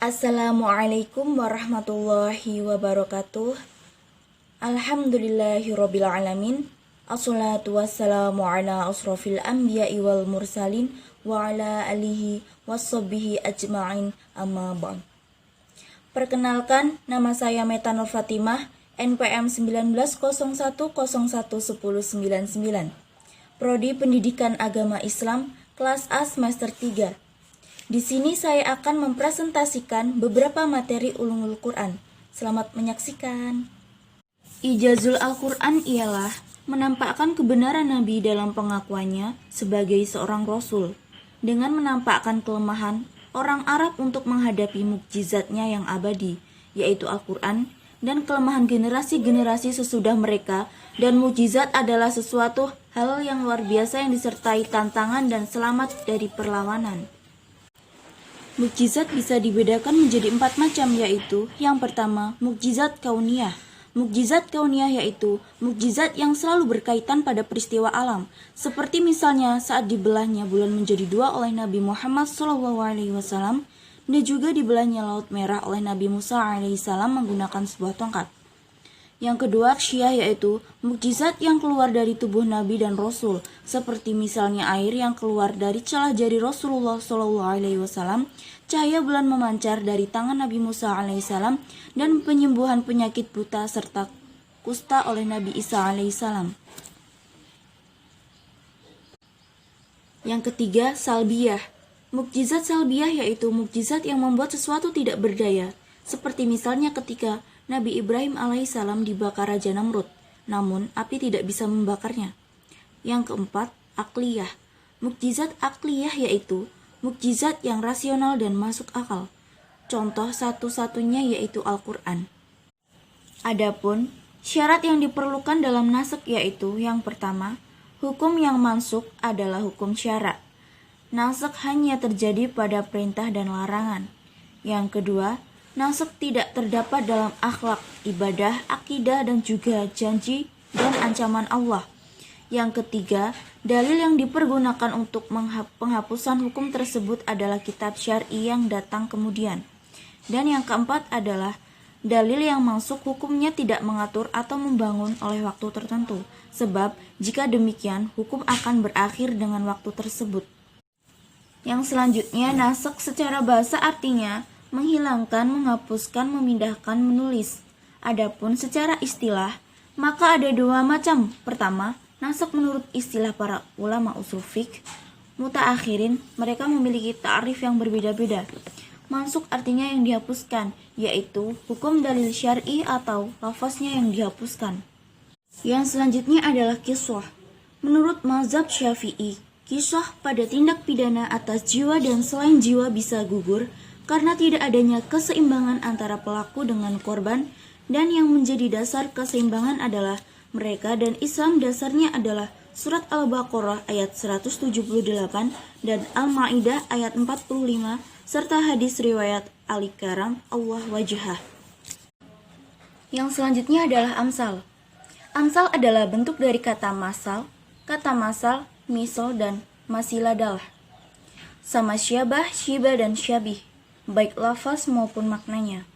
Assalamualaikum warahmatullahi wabarakatuh. Alhamdulillahirabbil alamin. Assalatu wassalamu ala asrofil anbiya'i wal mursalin wa ala alihi washabbihi ajma'in amma ba'd. Perkenalkan, nama saya Meta Nur Fatimah, NPM 1901011099. Prodi Pendidikan Agama Islam, kelas A semester 3. Di sini saya akan mempresentasikan beberapa materi ulumul Quran. Selamat menyaksikan. Ijazul Al-Quran ialah menampakkan kebenaran Nabi dalam pengakuannya sebagai seorang Rasul, dengan menampakkan kelemahan orang Arab untuk menghadapi mukjizatnya yang abadi, yaitu Al-Quran, dan kelemahan generasi-generasi sesudah mereka, dan mukjizat adalah sesuatu hal yang luar biasa yang disertai tantangan dan selamat dari perlawanan. Mukjizat bisa dibedakan menjadi 4 macam, yaitu yang pertama, mukjizat kauniyah. Mukjizat kauniyah yaitu mukjizat yang selalu berkaitan pada peristiwa alam, seperti misalnya saat dibelahnya bulan menjadi 2 oleh Nabi Muhammad SAW, dan juga dibelahnya Laut Merah oleh Nabi Musa alaihissalam menggunakan sebuah tongkat. Yang kedua, syiah, yaitu mukjizat yang keluar dari tubuh Nabi dan Rasul, seperti misalnya air yang keluar dari celah jari Rasulullah SAW, cahaya bulan memancar dari tangan Nabi Musa alaihissalam, dan penyembuhan penyakit buta serta kusta oleh Nabi Isa alaihissalam. Yang ketiga, salbiyah. Mukjizat salbiyah yaitu mukjizat yang membuat sesuatu tidak berdaya, seperti misalnya ketika Nabi Ibrahim alaihissalam dibakar Raja Namrud, namun api tidak bisa membakarnya. Yang keempat, akliyah. Mukjizat akliyah yaitu mukjizat yang rasional dan masuk akal. Contoh satu-satunya yaitu Al-Quran. Adapun syarat yang diperlukan dalam nasakh yaitu yang pertama, hukum yang mansukh adalah hukum syara'. Nasakh hanya terjadi pada perintah dan larangan. Yang kedua, nasakh tidak terdapat dalam akhlak, ibadah, akidah, dan juga janji dan ancaman Allah. Yang ketiga, dalil yang dipergunakan untuk penghapusan hukum tersebut adalah kitab syar'i yang datang kemudian. Dan yang keempat adalah dalil yang mansukh hukumnya tidak mengatur atau membangun oleh waktu tertentu, sebab jika demikian hukum akan berakhir dengan waktu tersebut. Yang selanjutnya, nasakh secara bahasa artinya menghilangkan, menghapuskan, memindahkan, menulis. Adapun secara istilah, maka ada 2 macam. Pertama, nasakh menurut istilah para ulama usul fiqh mutaakhirin, mereka memiliki ta'rif yang berbeda-beda. Mansukh artinya yang dihapuskan, yaitu hukum dalil syar'i atau lafaznya yang dihapuskan. Yang selanjutnya adalah qisah. Menurut mazhab Syafi'i, qisah pada tindak pidana atas jiwa dan selain jiwa bisa gugur karena tidak adanya keseimbangan antara pelaku dengan korban, dan yang menjadi dasar keseimbangan adalah mereka, dan Islam dasarnya adalah surat Al-Baqarah ayat 178 dan Al-Ma'idah ayat 45 serta hadis riwayat Ali Karam Allah wajhah. Yang selanjutnya adalah amsal. Amsal adalah bentuk dari kata masal, misal, dan masiladalah. Sama syabah, syibah, dan syabih, baik lafaz maupun maknanya.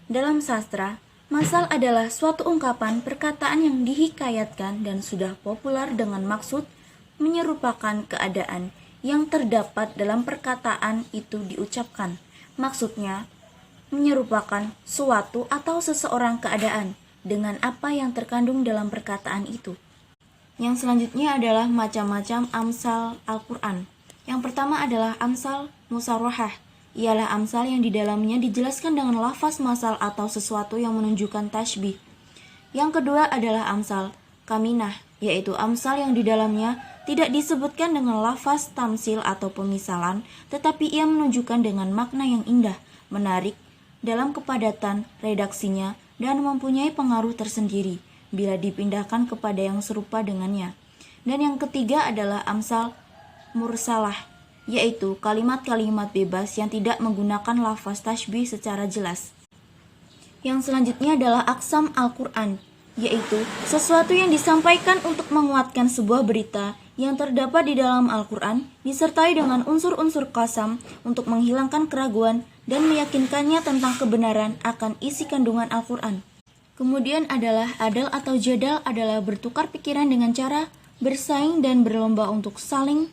Dalam sastra, masal adalah suatu ungkapan perkataan yang dihikayatkan dan sudah populer dengan maksud menyerupakan keadaan yang terdapat dalam perkataan itu diucapkan. Maksudnya, menyerupakan suatu atau seseorang keadaan dengan apa yang terkandung dalam perkataan itu. Yang selanjutnya adalah macam-macam amsal Al-Quran. Yang pertama adalah amsal musarrahah. Ialah amsal yang di dalamnya dijelaskan dengan lafaz masal atau sesuatu yang menunjukkan tasbih. Yang kedua adalah amsal kaminah, yaitu amsal yang di dalamnya tidak disebutkan dengan lafaz tamsil atau pemisalan, tetapi ia menunjukkan dengan makna yang indah, menarik dalam kepadatan redaksinya, dan mempunyai pengaruh tersendiri bila dipindahkan kepada yang serupa dengannya. Dan yang ketiga adalah amsal mursalah, yaitu kalimat-kalimat bebas yang tidak menggunakan lafaz tasbih secara jelas. Yang selanjutnya adalah aqsam Al-Quran, yaitu sesuatu yang disampaikan untuk menguatkan sebuah berita yang terdapat di dalam Al-Quran disertai dengan unsur-unsur qasam untuk menghilangkan keraguan dan meyakinkannya tentang kebenaran akan isi kandungan Al-Quran. Kemudian adalah adal atau jadal adalah bertukar pikiran dengan cara bersaing dan berlomba untuk saling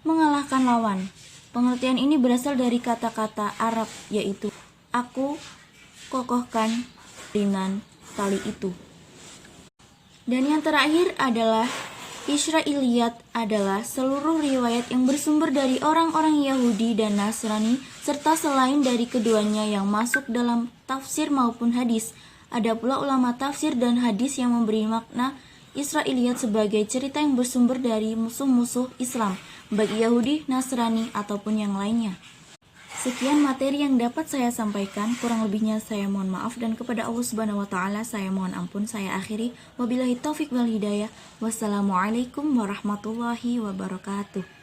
mengalahkan lawan. Pengertian ini berasal dari kata-kata Arab yaitu aku kokohkan dengan tali itu. Dan yang terakhir adalah Israiliyat adalah seluruh riwayat yang bersumber dari orang-orang Yahudi dan Nasrani serta selain dari keduanya yang masuk dalam tafsir maupun hadis. Ada pula ulama tafsir dan hadis yang memberi makna Israiliyat sebagai cerita yang bersumber dari musuh-musuh Islam, baik Yahudi, Nasrani, ataupun yang lainnya. Sekian materi yang dapat saya sampaikan, kurang lebihnya saya mohon maaf dan kepada Allah Subhanahu wa taala saya mohon ampun. Saya akhiri wabillahi taufik wal hidayah. Wassalamualaikum warahmatullahi wabarakatuh.